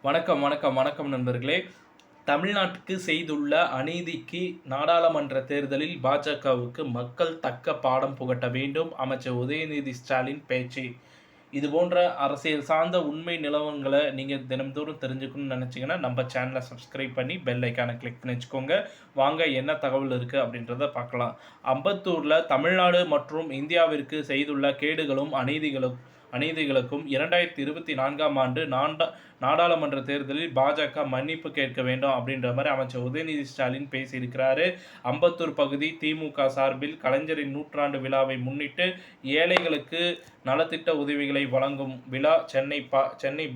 வணக்கம் நண்பர்களே. தமிழ்நாட்டுக்கு செய்துள்ள அநீதிக்கு நாடாளுமன்ற தேர்தலில் பாஜகவுக்கு மக்கள் தக்க பாடம் புகட்ட வேண்டும். அமைச்சர் உதயநிதி ஸ்டாலின் பேச்சு. இதுபோன்ற அரசியல் சார்ந்த உண்மை நிலவரங்களை நீங்கள் தினம்தோறும் தெரிஞ்சுக்கணும்னு நினச்சிங்கன்னா நம்ம சேனலை சப்ஸ்கிரைப் பண்ணி பெல் ஐக்கானை கிளிக் பண்ணி வச்சுக்கோங்க. வாங்க என்ன தகவல் இருக்குது அப்படின்றத பார்க்கலாம். அம்பத்தூரில் தமிழ்நாடு மற்றும் இந்தியாவிற்கு செய்துள்ள கேடுகளும் அநீதிகளுக்கும் 2024ஆம் ஆண்டு நாடாளுமன்ற தேர்தலில் பாஜக மன்னிப்பு கேட்க வேண்டும் அப்படின்ற மாதிரி அமைச்சர் உதயநிதி ஸ்டாலின் பேசியிருக்கிறாரு. அம்பத்தூர் பகுதி திமுக சார்பில் கலைஞரின் நூற்றாண்டு விழாவை முன்னிட்டு ஏழைகளுக்கு நலத்திட்ட உதவிகளை வழங்கும் விழா சென்னை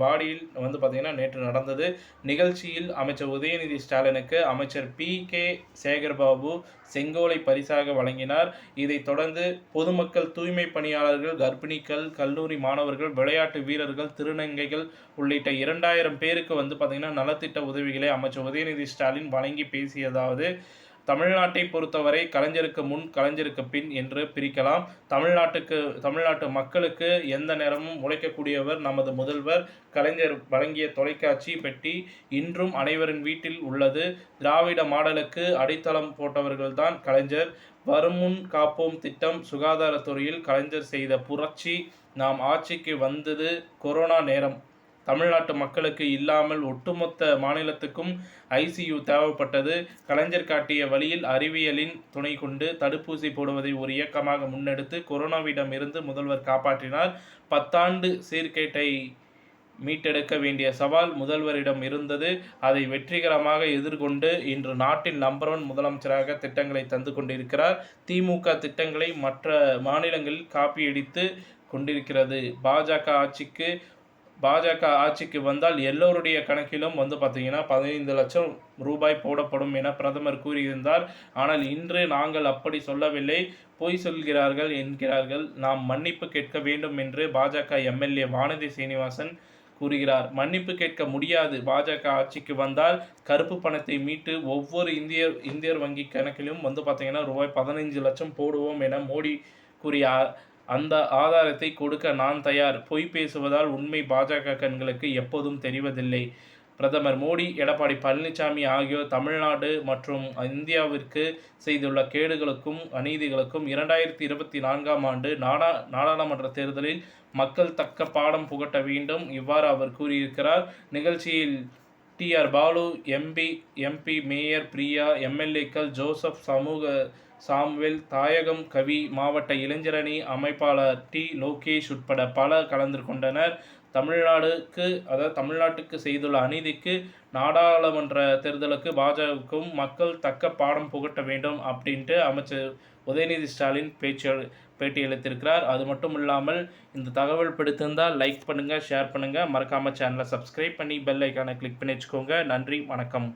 பாடியில் பார்த்தீங்கன்னா நேற்று நடந்தது. நிகழ்ச்சியில் அமைச்சர் உதயநிதி ஸ்டாலினுக்கு அமைச்சர் பி.கே. சேகர்பாபு செங்கோலை பரிசாக வழங்கினார். இதைத் தொடர்ந்து பொதுமக்கள், தூய்மை பணியாளர்கள், கர்ப்பிணிகள், கல்லூரி மாணவர்கள், விளையாட்டு வீரர்கள், திருநங்கைகள் உள்ளிட்ட 2000 பேருக்கு பார்த்தீங்கன்னா நலத்திட்ட உதவிகளை அமைச்சர் உதயநிதி ஸ்டாலின் வழங்கி பேசியதாவது, தமிழ்நாட்டை பொறுத்தவரை கலைஞருக்கு முன் கலைஞருக்கு பின் என்று பிரிக்கலாம். தமிழ்நாட்டு மக்களுக்கு எந்த நேரமும் உழைக்கக்கூடியவர் நமது முதல்வர். கலைஞர் வழங்கிய தொலைக்காட்சி பெட்டி இன்றும் அனைவரின் வீட்டில் உள்ளது. திராவிட மாடலுக்கு அடித்தளம் போட்டவர்கள்தான் கலைஞர். வருமுன் காப்போம் திட்டம், சுகாதாரத்துறையில் கலைஞர் செய்த புரட்சி. நாம் ஆட்சிக்கு வந்தது கொரோனா நேரம். தமிழ்நாட்டு மக்களுக்கு இல்லாமல் ஒட்டுமொத்த மாநிலத்துக்கும் ஐசியு தேவைப்பட்டது. கலைஞர் காட்டிய வழியில் அறிவியலின் துணை கொண்டு தடுப்பூசி போடுவதை ஒரு இயக்கமாக முன்னெடுத்து கொரோனாவிடம் இருந்து முதல்வர் காப்பாற்றினார். 10 ஆண்டு சீர்கேட்டை மீட்டெடுக்க வேண்டிய சவால் முதல்வரிடம் இருந்தது. அதை வெற்றிகரமாக எதிர்கொண்டு இன்று நாட்டின் நம்பர் 1 முதலமைச்சராக திட்டங்களை தந்து கொண்டிருக்கிறார். திமுக திட்டங்களை மற்ற மாநிலங்களில் காப்பியடித்து கொண்டிருக்கிறது. பாஜக ஆட்சிக்கு வந்தால் எல்லோருடைய கணக்கிலும் பார்த்தீங்கன்னா 15 லட்சம் ரூபாய் போடப்படும் என பிரதமர் கூறியிருந்தார். ஆனால் இன்று நாங்கள் அப்படி சொல்லவில்லை, பொய் சொல்கிறார்கள் என்கிறார்கள். நாம் மன்னிப்பு கேட்க வேண்டும் என்று பாஜக எம்எல்ஏ வானதி சீனிவாசன் கூறுகிறார். மன்னிப்பு கேட்க முடியாது. பாஜக ஆட்சிக்கு வந்தால் கருப்பு பணத்தை மீட்டு ஒவ்வொரு இந்தியர் வங்கி கணக்கிலும் பார்த்தீங்கன்னா ரூபாய் 15 லட்சம் போடுவோம் என மோடி கூறிய அந்த ஆதாரத்தை கொடுக்க நான் தயார். பொய் பேசுவதால் உண்மை பாஜக கண்களுக்கு எப்போதும் தெரிவதில்லை. பிரதமர் மோடி, எடப்பாடி பழனிசாமி ஆகியோர் தமிழ்நாடு மற்றும் இந்தியாவிற்கு செய்துள்ள கேடுகளுக்கும் அநீதிகளுக்கும் 2024ஆம் ஆண்டு நாடாளுமன்ற தேர்தலில் மக்கள் தக்க பாடம் புகட்ட வேண்டும். இவ்வாறு அவர் கூறியிருக்கிறார். நிகழ்ச்சியில் T R. Balu, MP mayor Priya, எம்எல்ஏக்கள் ஜோசப், சாமுவேல், தாயகம் கவி, மாவட்ட இளைஞரணி அமைப்பாளர் டி. லோகேஷ் உட்பட பலர் கலந்து கொண்டனர். தமிழ்நாட்டுக்கு செய்துள்ள அநீதிக்கு நாடாளுமன்ற தேர்தலுக்கு பாஜகவுக்கும் மக்கள் தக்க பாடம் புகட்ட வேண்டும் அப்படின்ட்டு அமைச்சர் உதயநிதி ஸ்டாலின் பேட்டியளித்திருக்கிறார். அது மட்டும் இல்லாமல் இந்த தகவல் பிடித்திருந்தால் லைக் பண்ணுங்கள், ஷேர் பண்ணுங்கள், மறக்காமல் சேனலை சப்ஸ்கிரைப் பண்ணி பெல் ஐக்கானை கிளிக் பண்ணி வச்சுக்கோங்க. நன்றி, வணக்கம்.